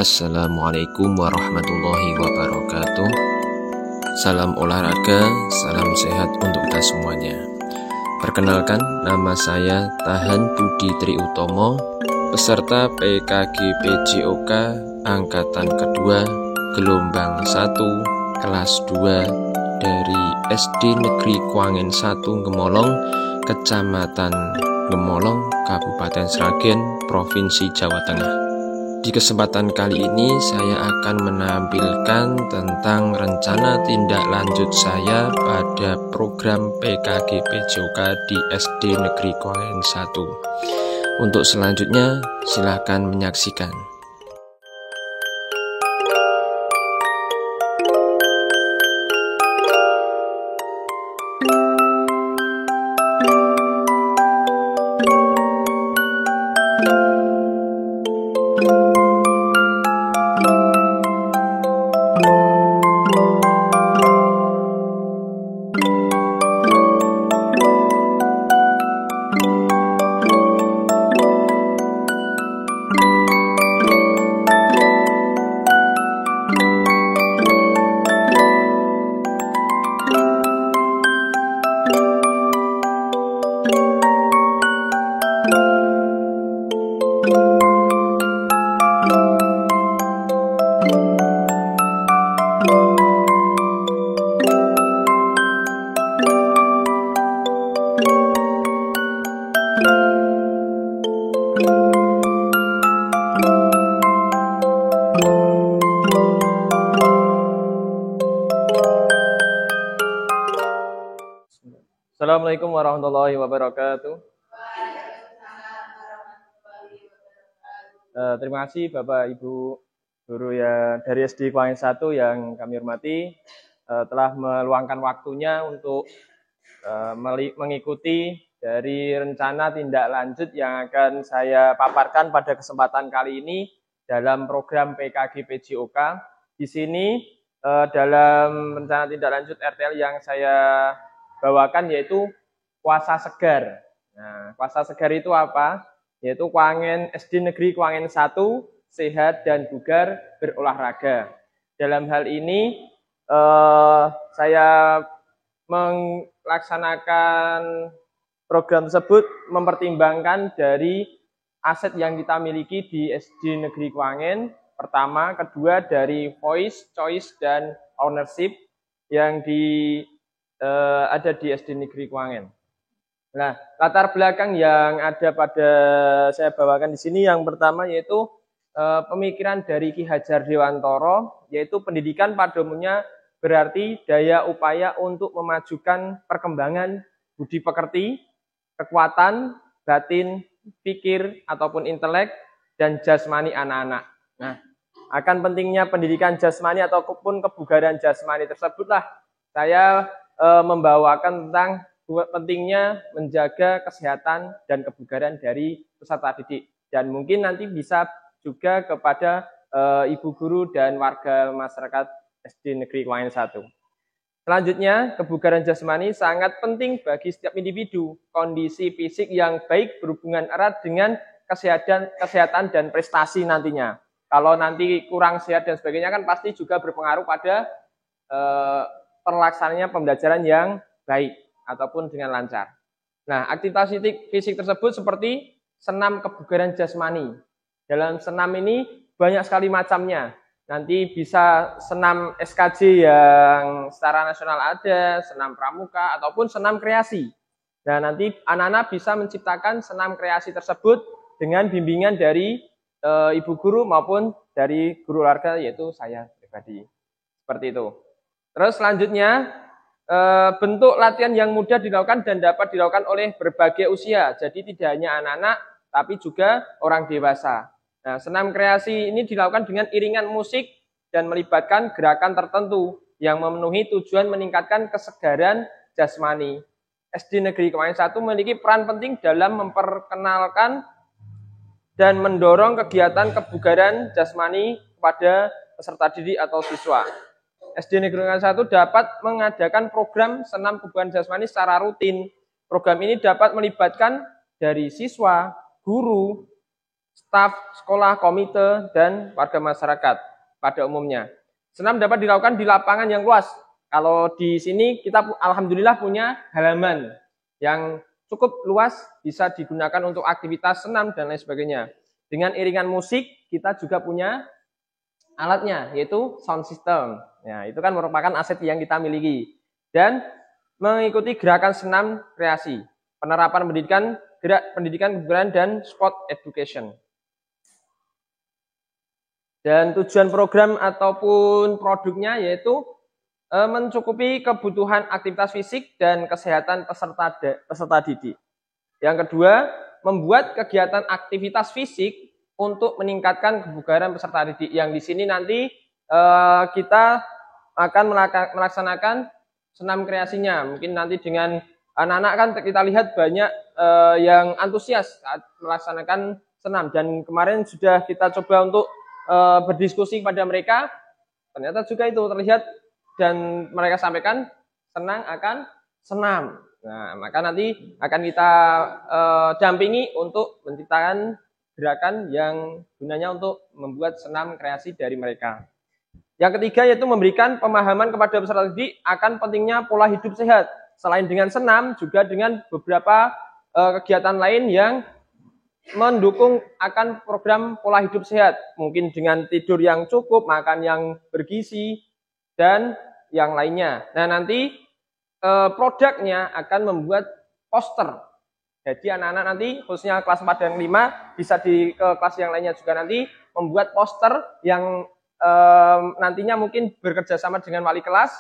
Assalamualaikum warahmatullahi wabarakatuh. Salam olahraga, salam sehat untuk kita semuanya. Perkenalkan, nama saya Tahan Budi Triutomo, peserta PKG PJOK Angkatan Kedua, Gelombang 1, Kelas 2 dari SD Negeri Kuangen 1 Gemolong, Kecamatan Gemolong, Kabupaten Sragen, Provinsi Jawa Tengah. Di kesempatan kali ini saya akan menampilkan tentang rencana tindak lanjut saya pada program PKG PJOK di SD Negeri Kuangen 1. Untuk selanjutnya silakan menyaksikan. Assalamualaikum warahmatullahi wabarakatuh. Terima kasih Bapak Ibu guru ya dari SD Kuangen 1 yang kami hormati, telah meluangkan waktunya untuk mengikuti dari rencana tindak lanjut yang akan saya paparkan pada kesempatan kali ini dalam program PKG PJOK. Di sini dalam rencana tindak lanjut RTL yang saya bawakan yaitu puasa segar. Nah, puasa segar itu apa? Yaitu SD Negeri Kuangen 1 sehat dan bugar berolahraga. Dalam hal ini saya melaksanakan program tersebut mempertimbangkan dari aset yang kita miliki di SD Negeri Kuangen. Pertama, kedua dari voice, choice, dan ownership yang ada di SD Negeri Kuangen. Nah, latar belakang yang ada pada saya bawakan di sini yang pertama yaitu pemikiran dari Ki Hajar Dewantoro, yaitu pendidikan pada umumnya berarti daya upaya untuk memajukan perkembangan budi pekerti, kekuatan, batin, pikir ataupun intelek dan jasmani anak-anak. Nah, akan pentingnya pendidikan jasmani ataupun kebugaran jasmani tersebutlah saya membawakan tentang pentingnya menjaga kesehatan dan kebugaran dari peserta didik, dan mungkin nanti bisa juga kepada ibu guru dan warga masyarakat SD Negeri Kuangen 1. Selanjutnya, kebugaran jasmani sangat penting bagi setiap individu. Kondisi fisik yang baik berhubungan erat dengan kesehatan dan prestasi nantinya. Kalau nanti kurang sehat dan sebagainya kan pasti juga berpengaruh pada terlaksananya pembelajaran yang baik ataupun dengan lancar. Nah, aktivitas fisik tersebut seperti senam kebugaran jasmani. Dalam senam ini banyak sekali macamnya. Nanti bisa senam SKJ yang secara nasional ada, senam pramuka, ataupun senam kreasi. Nah, nanti anak-anak bisa menciptakan senam kreasi tersebut dengan bimbingan dari ibu guru maupun dari guru olahraga, yaitu saya pribadi. Seperti itu. Terus selanjutnya, bentuk latihan yang mudah dilakukan dan dapat dilakukan oleh berbagai usia. Jadi tidak hanya anak-anak, tapi juga orang dewasa. Nah, senam kreasi ini dilakukan dengan iringan musik dan melibatkan gerakan tertentu yang memenuhi tujuan meningkatkan kesegaran jasmani. SD Negeri Kuangen 1 memiliki peran penting dalam memperkenalkan dan mendorong kegiatan kebugaran jasmani kepada peserta didik atau siswa. SD Negeri Kuangen 1 dapat mengadakan program senam kebugaran jasmani secara rutin. Program ini dapat melibatkan dari siswa, guru, staf sekolah, komite, dan warga masyarakat pada umumnya. Senam dapat dilakukan di lapangan yang luas. Kalau di sini kita alhamdulillah punya halaman yang cukup luas, bisa digunakan untuk aktivitas senam dan lain sebagainya. Dengan iringan musik, kita juga punya alatnya, yaitu sound system. Ya, itu kan merupakan aset yang kita miliki. Dan mengikuti gerakan senam kreasi, penerapan pendidikan, gerak pendidikan kebugaran, dan sport education. Dan tujuan program ataupun produknya yaitu mencukupi kebutuhan aktivitas fisik dan kesehatan peserta didik. Yang kedua, membuat kegiatan aktivitas fisik untuk meningkatkan kebugaran peserta didik. Yang di sini nanti kita akan melaksanakan senam kreasinya. Mungkin nanti dengan anak-anak kan kita lihat banyak yang antusias saat melaksanakan senam. Dan kemarin sudah kita coba untuk berdiskusi kepada mereka. Ternyata juga itu terlihat dan mereka sampaikan senang akan senam. Nah, maka nanti akan kita dampingi untuk menciptakan gerakan yang gunanya untuk membuat senam kreasi dari mereka. Yang ketiga yaitu memberikan pemahaman kepada peserta didik akan pentingnya pola hidup sehat. Selain dengan senam, juga dengan beberapa kegiatan lain yang mendukung akan program pola hidup sehat. Mungkin dengan tidur yang cukup, makan yang bergizi, dan yang lainnya. Nah, nanti produknya akan membuat poster. Jadi anak-anak nanti khususnya kelas 4 dan 5 bisa di kelas yang lainnya juga nanti membuat poster yang nantinya mungkin bekerja sama dengan wali kelas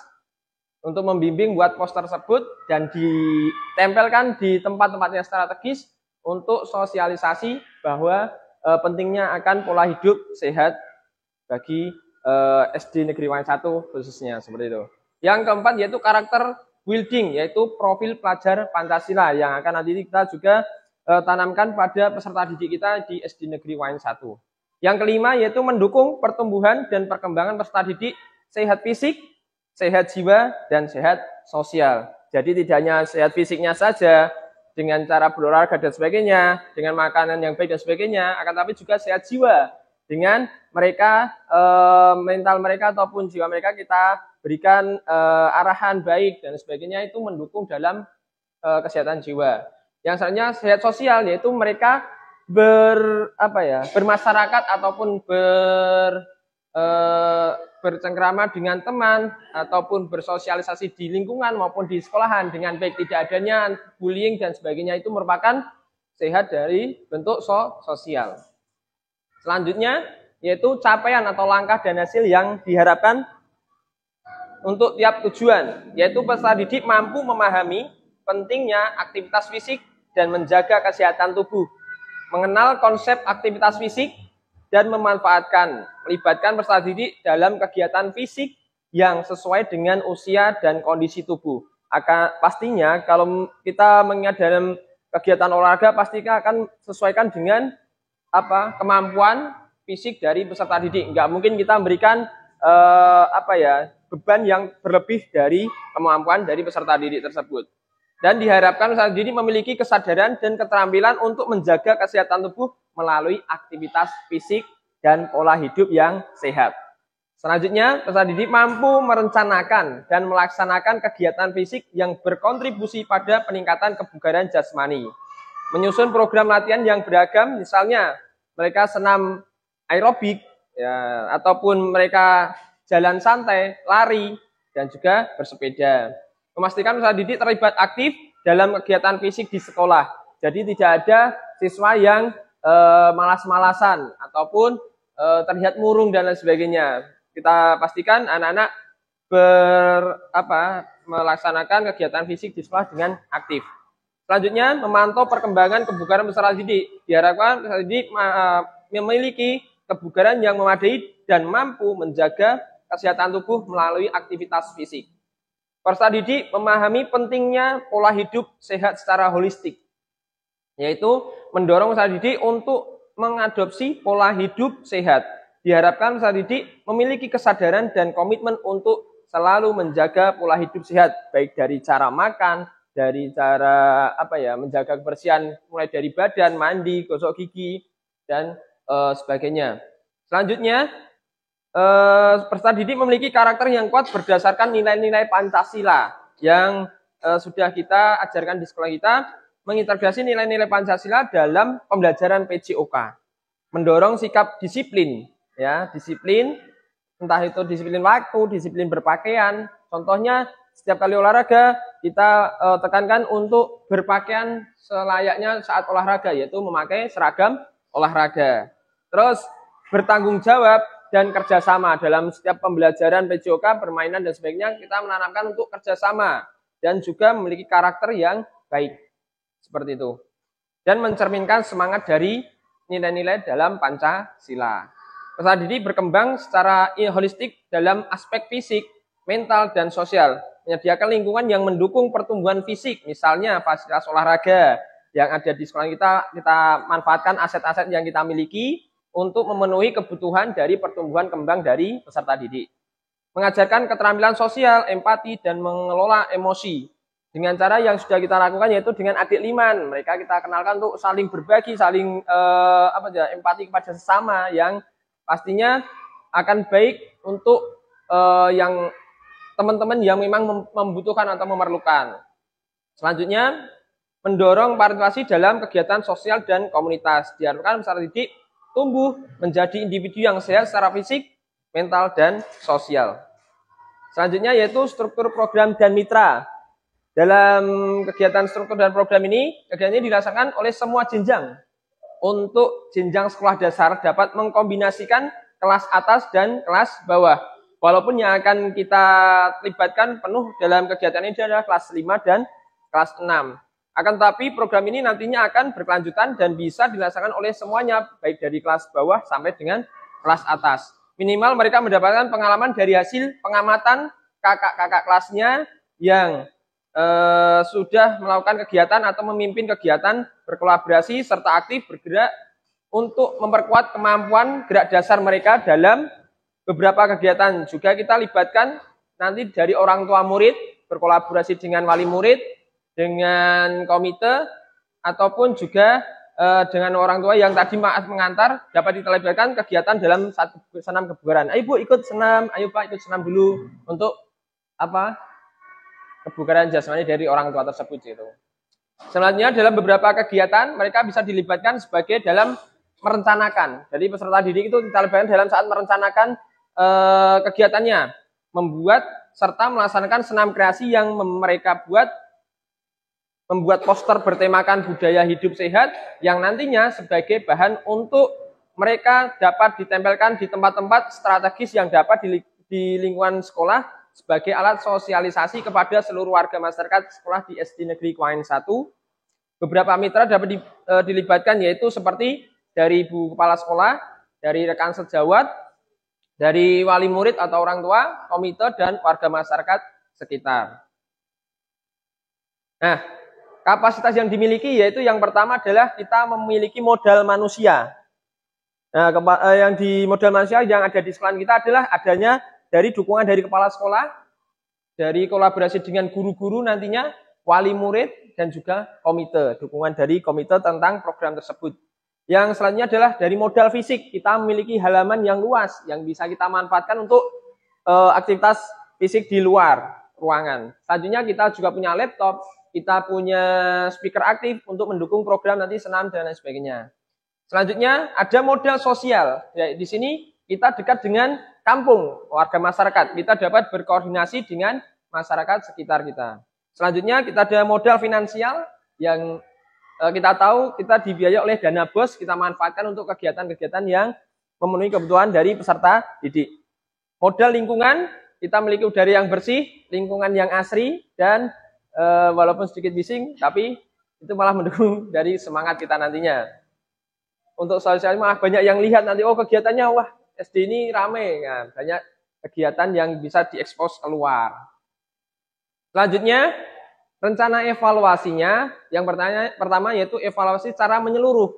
untuk membimbing buat poster tersebut dan ditempelkan di tempat-tempat yang strategis untuk sosialisasi bahwa pentingnya akan pola hidup sehat bagi SD Negeri Wangen 1 khususnya seperti itu. Yang keempat yaitu karakter building, yaitu profil pelajar Pancasila yang akan nanti kita juga tanamkan pada peserta didik kita di SD Negeri Wangen 1. Yang kelima yaitu mendukung pertumbuhan dan perkembangan peserta didik sehat fisik, sehat jiwa, dan sehat sosial. Jadi tidak hanya sehat fisiknya saja dengan cara berolahraga dan sebagainya, dengan makanan yang baik dan sebagainya, akan tapi juga sehat jiwa. Dengan mereka, mental mereka ataupun jiwa mereka kita berikan arahan baik dan sebagainya, itu mendukung dalam kesehatan jiwa. Yang selanjutnya sehat sosial, yaitu mereka bermasyarakat ataupun bercengkrama dengan teman ataupun bersosialisasi di lingkungan maupun di sekolahan dengan baik, tidak adanya bullying dan sebagainya, itu merupakan sehat dari bentuk sosial. Selanjutnya yaitu capaian atau langkah dan hasil yang diharapkan untuk tiap tujuan, yaitu peserta didik mampu memahami pentingnya aktivitas fisik dan menjaga kesehatan tubuh, mengenal konsep aktivitas fisik dan memanfaatkan, melibatkan peserta didik dalam kegiatan fisik yang sesuai dengan usia dan kondisi tubuh. Pastinya kalau kita mengingat dalam kegiatan olahraga pasti akan sesuaikan dengan kemampuan fisik dari peserta didik. Enggak mungkin kita memberikan beban yang berlebih dari kemampuan dari peserta didik tersebut. Dan diharapkan peserta didik memiliki kesadaran dan keterampilan untuk menjaga kesehatan tubuh melalui aktivitas fisik dan pola hidup yang sehat. Selanjutnya, peserta didik mampu merencanakan dan melaksanakan kegiatan fisik yang berkontribusi pada peningkatan kebugaran jasmani. Menyusun program latihan yang beragam, misalnya mereka senam aerobik, ya, ataupun mereka jalan santai, lari, dan juga bersepeda. Memastikan peserta didik terlibat aktif dalam kegiatan fisik di sekolah. Jadi tidak ada siswa yang malas-malasan ataupun terlihat murung dan lain sebagainya. Kita pastikan anak-anak melaksanakan kegiatan fisik di sekolah dengan aktif. Selanjutnya, memantau perkembangan kebugaran peserta didik. Diharapkan peserta didik memiliki kebugaran yang memadai dan mampu menjaga kesehatan tubuh melalui aktivitas fisik. Peserta didik memahami pentingnya pola hidup sehat secara holistik, yaitu mendorong peserta didik untuk mengadopsi pola hidup sehat. Diharapkan peserta didik memiliki kesadaran dan komitmen untuk selalu menjaga pola hidup sehat, baik dari cara makan, dari cara menjaga kebersihan mulai dari badan, mandi, gosok gigi, dan sebagainya. Selanjutnya, peserta didik memiliki karakter yang kuat berdasarkan nilai-nilai Pancasila yang sudah kita ajarkan di sekolah kita, mengintegrasi nilai-nilai Pancasila dalam pembelajaran PJOK, mendorong sikap disiplin, ya, disiplin, entah itu disiplin waktu, disiplin berpakaian. Contohnya, setiap kali olahraga kita tekankan untuk berpakaian selayaknya saat olahraga, yaitu memakai seragam olahraga. Terus bertanggung jawab dan kerjasama dalam setiap pembelajaran PJOK, permainan dan sebagainya, kita menanamkan untuk kerjasama dan juga memiliki karakter yang baik. Seperti itu. Dan mencerminkan semangat dari nilai-nilai dalam Pancasila. Peserta didik berkembang secara holistik dalam aspek fisik, mental, dan sosial. Menyediakan lingkungan yang mendukung pertumbuhan fisik. Misalnya fasilitas olahraga yang ada di sekolah kita manfaatkan aset-aset yang kita miliki untuk memenuhi kebutuhan dari pertumbuhan kembang dari peserta didik. Mengajarkan keterampilan sosial, empati, dan mengelola emosi. Dengan cara yang sudah kita lakukan yaitu dengan adik liman. Mereka kita kenalkan untuk saling berbagi, saling empati kepada sesama yang pastinya akan baik untuk yang teman-teman yang memang membutuhkan atau memerlukan. Selanjutnya, mendorong partisipasi dalam kegiatan sosial dan komunitas. Diharapkan peserta didik tumbuh menjadi individu yang sehat secara fisik, mental, dan sosial. Selanjutnya yaitu struktur program dan mitra. Dalam kegiatan struktur dan program ini, kegiatan ini dirasakan oleh semua jenjang. Untuk jenjang sekolah dasar dapat mengkombinasikan kelas atas dan kelas bawah. Walaupun yang akan kita libatkan penuh dalam kegiatan ini adalah kelas 5 dan kelas 6. Akan tetapi program ini nantinya akan berkelanjutan dan bisa dirasakan oleh semuanya, baik dari kelas bawah sampai dengan kelas atas. Minimal mereka mendapatkan pengalaman dari hasil pengamatan kakak-kakak kelasnya yang sudah melakukan kegiatan atau memimpin kegiatan berkolaborasi serta aktif bergerak untuk memperkuat kemampuan gerak dasar mereka dalam beberapa kegiatan. Juga kita libatkan nanti dari orang tua murid, berkolaborasi dengan wali murid, dengan komite, ataupun juga dengan orang tua yang tadi maaf mengantar, dapat kita libatkan kegiatan dalam satu senam kebugaran. Ayo Bu ikut senam, ayo Pak ikut senam dulu untuk kebugaran jasmani dari orang tua tersebut gitu. Selanjutnya dalam beberapa kegiatan mereka bisa dilibatkan sebagai dalam merencanakan. Jadi peserta didik itu kita libatkan dalam saat merencanakan kegiatannya, membuat serta melaksanakan senam kreasi yang mereka buat, membuat poster bertemakan budaya hidup sehat yang nantinya sebagai bahan untuk mereka dapat ditempelkan di tempat-tempat strategis yang dapat di lingkungan sekolah sebagai alat sosialisasi kepada seluruh warga masyarakat sekolah di SD Negeri Kwangen 1. Beberapa mitra dapat dilibatkan yaitu seperti dari Ibu Kepala Sekolah, dari rekan sejawat, dari wali murid atau orang tua, komite, dan warga masyarakat sekitar. Nah, kapasitas yang dimiliki yaitu yang pertama adalah kita memiliki modal manusia. Nah, yang di modal manusia yang ada di sekolah kita adalah adanya dari dukungan dari kepala sekolah, dari kolaborasi dengan guru-guru nantinya, wali murid, dan juga komite. Dukungan dari komite tentang program tersebut. Yang selanjutnya adalah dari modal fisik. Kita memiliki halaman yang luas yang bisa kita manfaatkan untuk aktivitas fisik di luar ruangan. Selanjutnya kita juga punya laptop, kita punya speaker aktif untuk mendukung program nanti senam dan lain sebagainya. Selanjutnya ada modal sosial. Ya, di sini kita dekat dengan kampung, warga masyarakat. Kita dapat berkoordinasi dengan masyarakat sekitar kita. Selanjutnya kita ada modal finansial yang kita tahu kita dibiayai oleh dana BOS, kita manfaatkan untuk kegiatan-kegiatan yang memenuhi kebutuhan dari peserta didik. Modal lingkungan, kita memiliki udara yang bersih, lingkungan yang asri, dan walaupun sedikit bising, tapi itu malah mendukung dari semangat kita nantinya. Untuk sosial malah banyak yang lihat nanti, oh kegiatannya, wah SD ini rame, ya, banyak kegiatan yang bisa diekspos keluar. Selanjutnya, rencana evaluasinya, yang pertama yaitu evaluasi secara menyeluruh.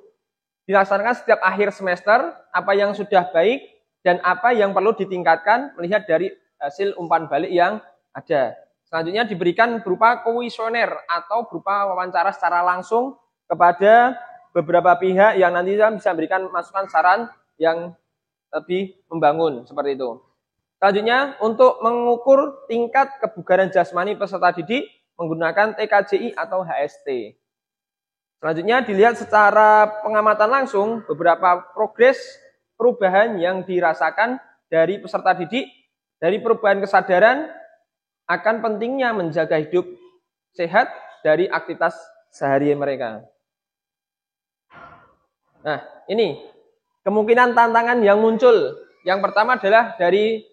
Dilaksanakan setiap akhir semester, apa yang sudah baik, dan apa yang perlu ditingkatkan, melihat dari hasil umpan balik yang ada. Selanjutnya diberikan berupa kuesioner, atau berupa wawancara secara langsung kepada beberapa pihak yang nanti bisa memberikan masukan saran yang lebih membangun seperti itu. Selanjutnya, untuk mengukur tingkat kebugaran jasmani peserta didik menggunakan TKJI atau HST. Selanjutnya, dilihat secara pengamatan langsung beberapa progres perubahan yang dirasakan dari peserta didik, dari perubahan kesadaran akan pentingnya menjaga hidup sehat dari aktivitas sehari mereka. Nah, ini kemungkinan tantangan yang muncul. Yang pertama adalah dari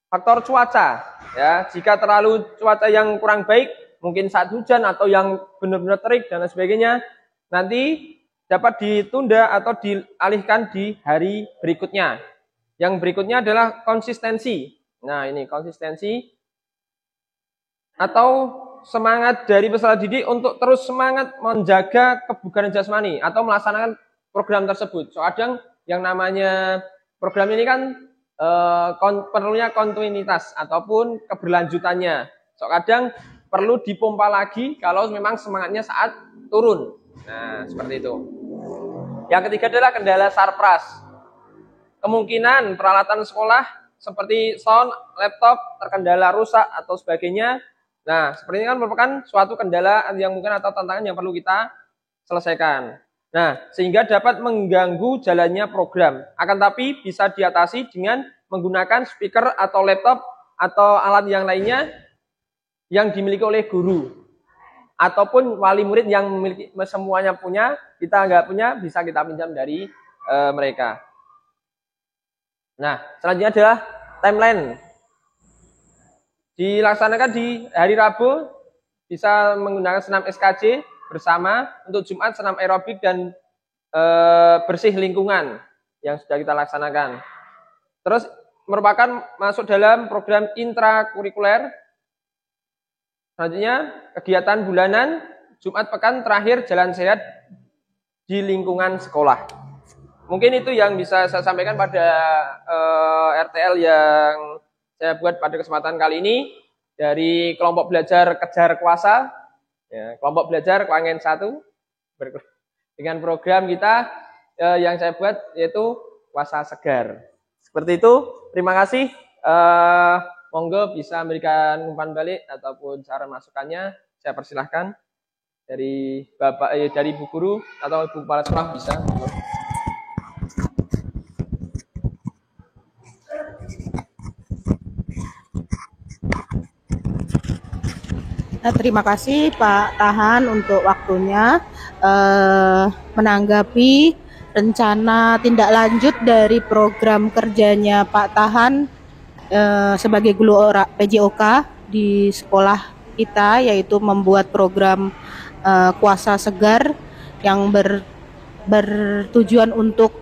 faktor cuaca. Ya, jika terlalu cuaca yang kurang baik, mungkin saat hujan atau yang benar-benar terik dan sebagainya, nanti dapat ditunda atau dialihkan di hari berikutnya. Yang berikutnya adalah konsistensi. Nah, ini konsistensi atau semangat dari peserta didik untuk terus semangat menjaga kebugaran jasmani atau melaksanakan program tersebut. So, kadang yang namanya program ini kan perlunya kontinuitas ataupun keberlanjutannya. So, kadang perlu dipompa lagi kalau memang semangatnya saat turun. Nah, seperti itu. Yang ketiga adalah kendala sarpras. Kemungkinan peralatan sekolah seperti sound, laptop terkendala rusak atau sebagainya. Nah, seperti ini kan merupakan suatu kendala yang mungkin atau tantangan yang perlu kita selesaikan. Nah, sehingga dapat mengganggu jalannya program. Akan tapi bisa diatasi dengan menggunakan speaker atau laptop atau alat yang lainnya yang dimiliki oleh guru. Ataupun wali murid yang memiliki, semuanya punya, kita nggak punya, bisa kita pinjam dari mereka. Nah, selanjutnya adalah timeline. Dilaksanakan di hari Rabu, bisa menggunakan senam SKJ bersama, untuk Jumat senam aerobik dan bersih lingkungan yang sudah kita laksanakan. Terus merupakan masuk dalam program intrakurikuler. Selanjutnya kegiatan bulanan Jumat pekan terakhir jalan sehat di lingkungan sekolah. Mungkin itu yang bisa saya sampaikan pada RTL yang saya buat pada kesempatan kali ini dari kelompok belajar Kejar Kuasa, ya, kelompok belajar Kwangen 1 dengan program kita yang saya buat yaitu Kuasa Segar. Seperti itu, terima kasih. Monggo bisa memberikan umpan balik ataupun cara masukannya, saya persilahkan dari Bapak dari Bu Guru atau Bu Kepala Sekolah bisa. Terima kasih Pak Tahan untuk waktunya menanggapi rencana tindak lanjut dari program kerjanya Pak Tahan sebagai guru PJOK di sekolah kita, yaitu membuat program Kuasa Segar yang bertujuan untuk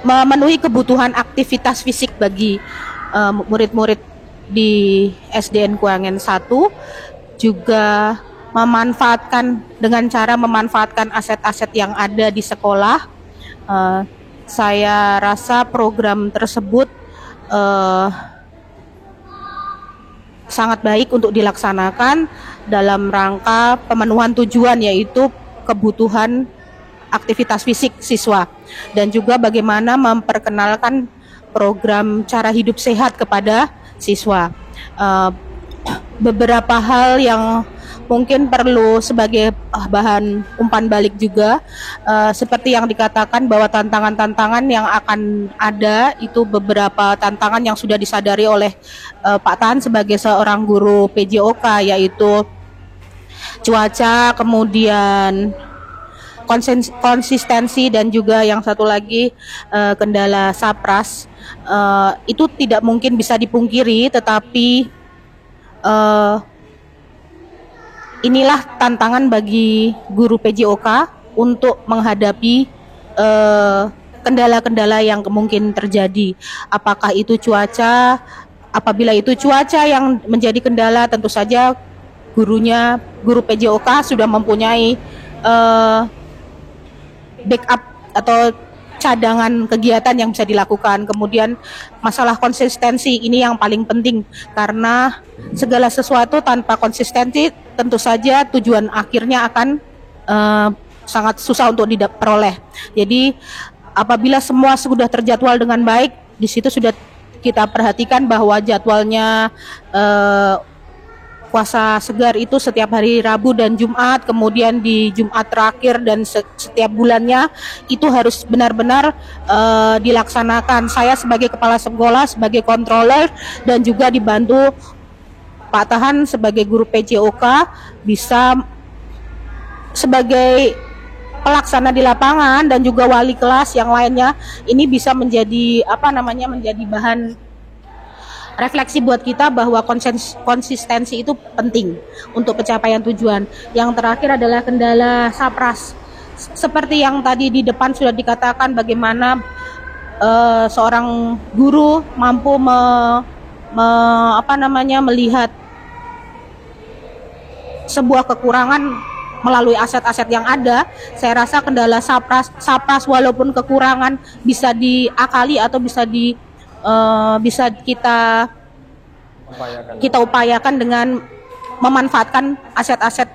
memenuhi kebutuhan aktivitas fisik bagi murid-murid di SDN Kwangen 1, juga dengan cara memanfaatkan aset-aset yang ada di sekolah. Saya rasa program tersebut sangat baik untuk dilaksanakan dalam rangka pemenuhan tujuan, yaitu kebutuhan aktivitas fisik siswa, dan juga bagaimana memperkenalkan program cara hidup sehat kepada siswa. Beberapa hal yang mungkin perlu sebagai bahan umpan balik juga, seperti yang dikatakan bahwa tantangan-tantangan yang akan ada itu beberapa tantangan yang sudah disadari oleh Pak Tan sebagai seorang guru PJOK, yaitu cuaca, kemudian konsistensi, dan juga yang satu lagi kendala sapras. Itu tidak mungkin bisa dipungkiri, tetapi inilah tantangan bagi guru PJOK untuk menghadapi kendala-kendala yang mungkin terjadi. Apakah itu cuaca? Apabila itu cuaca yang menjadi kendala, tentu saja guru PJOK sudah mempunyai backup atau cadangan kegiatan yang bisa dilakukan. Kemudian masalah konsistensi ini yang paling penting, karena segala sesuatu tanpa konsistensi tentu saja tujuan akhirnya akan sangat susah untuk diperoleh. Jadi apabila semua sudah terjadwal dengan baik, di situ sudah kita perhatikan bahwa jadwalnya puasa segar itu setiap hari Rabu dan Jumat, kemudian di Jumat terakhir dan setiap bulannya itu harus benar-benar dilaksanakan. Saya sebagai kepala sekolah, sebagai controller, dan juga dibantu Pak Tahan sebagai guru PJOK bisa sebagai pelaksana di lapangan, dan juga wali kelas yang lainnya, ini bisa menjadi menjadi bahan refleksi buat kita bahwa konsistensi itu penting untuk pencapaian tujuan. Yang terakhir adalah kendala SAPRAS. Seperti yang tadi di depan sudah dikatakan, bagaimana seorang guru mampu melihat sebuah kekurangan melalui aset-aset yang ada. Saya rasa kendala SAPRAS walaupun kekurangan bisa diakali atau bisa kita upayakan dengan memanfaatkan aset-aset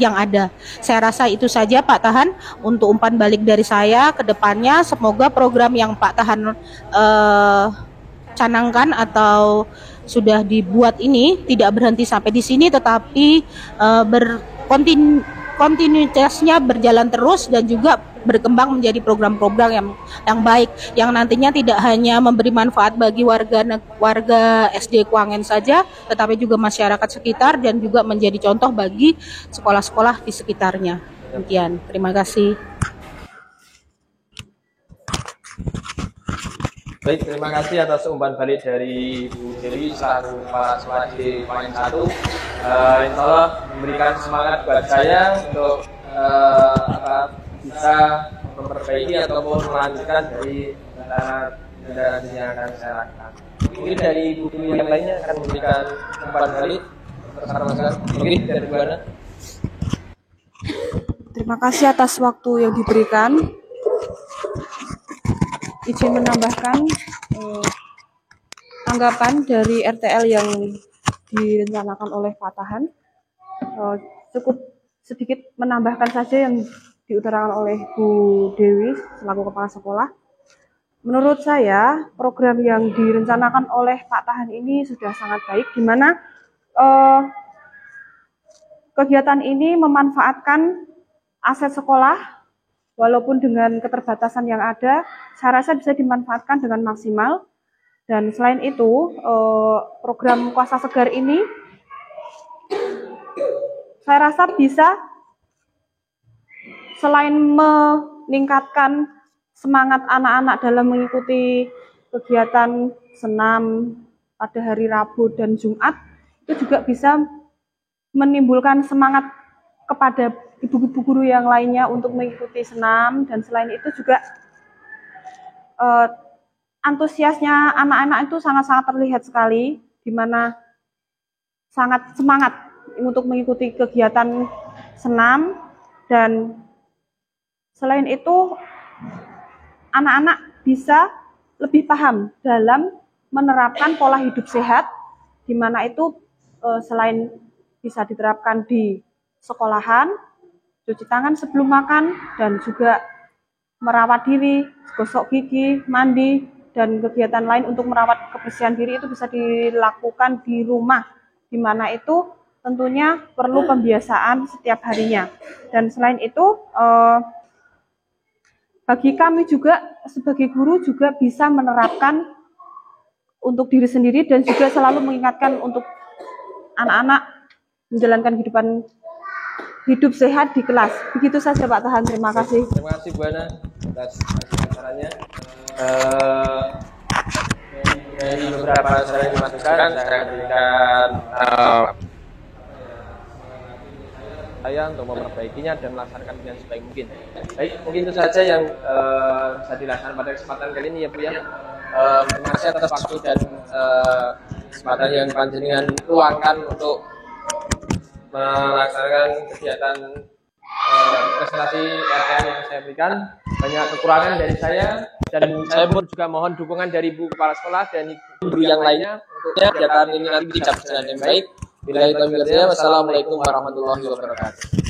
yang ada. Saya rasa itu saja Pak Tahan untuk umpan balik dari saya ke depannya. Semoga program yang Pak Tahan canangkan atau sudah dibuat ini tidak berhenti sampai di sini, tetapi kontinuitasnya berjalan terus dan juga berkembang menjadi program-program yang baik, yang nantinya tidak hanya memberi manfaat bagi warga SD Kwangen saja, tetapi juga masyarakat sekitar dan juga menjadi contoh bagi sekolah-sekolah di sekitarnya. Demikian, terima kasih. Baik, terima kasih atas umpan balik dari Bu Dewi selaku Kepala Sekolah di Kwangen 1. Insya Allah memberikan semangat buat saya untuk bisa memperbaiki ataupun melanjutkan dari kendaraan yang akan saya lakukan. Mungkin dari Bu Dewi yang lainnya akan memberikan umpan balik bersama-sama. Mungkin dari mana? Terima kasih atas waktu yang diberikan. Izin menambahkan tanggapan dari RTL yang direncanakan oleh Pak Tahan. Cukup sedikit menambahkan saja yang diutarakan oleh Bu Dewi selaku Kepala Sekolah. Menurut saya, program yang direncanakan oleh Pak Tahan ini sudah sangat baik, di mana kegiatan ini memanfaatkan aset sekolah. Walaupun dengan keterbatasan yang ada, saya rasa bisa dimanfaatkan dengan maksimal. Dan selain itu, program Puasa Segar ini, saya rasa bisa selain meningkatkan semangat anak-anak dalam mengikuti kegiatan senam pada hari Rabu dan Jumat, itu juga bisa menimbulkan semangat kepada ibu-ibu guru yang lainnya untuk mengikuti senam. Dan selain itu juga antusiasnya anak-anak itu sangat-sangat terlihat sekali, di mana sangat semangat untuk mengikuti kegiatan senam. Dan selain itu anak-anak bisa lebih paham dalam menerapkan pola hidup sehat, di mana itu selain bisa diterapkan di sekolahan, cuci tangan sebelum makan, dan juga merawat diri, gosok gigi, mandi, dan kegiatan lain untuk merawat kebersihan diri itu bisa dilakukan di rumah, di mana itu tentunya perlu pembiasaan setiap harinya. Dan selain itu, bagi kami juga sebagai guru juga bisa menerapkan untuk diri sendiri dan juga selalu mengingatkan untuk anak-anak menjalankan hidup sehat di kelas. Begitu saja Pak Tahan, terima kasih. Terima kasih Bu Ana atas acaranya. Dari beberapa saran yang dimasukkan, saya berikan saya untuk memperbaikinya dan melaksanakan dengan sebaik mungkin. Baik, mungkin itu saja yang bisa dilaksanakan pada kesempatan kali ini ya Bu ya. Terima kasih atas waktu dan kesempatan yang panjenengan luangkan untuk melaksanakan kegiatan presentasi RPA yang saya berikan. Banyak kekurangan dari saya, dan saya pun juga mohon dukungan dari Ibu Kepala Sekolah dan guru yang lainnya untuk kegiatan ini nanti dicapai dengan yang baik. Bila itu, wassalamualaikum warahmatullahi wabarakatuh.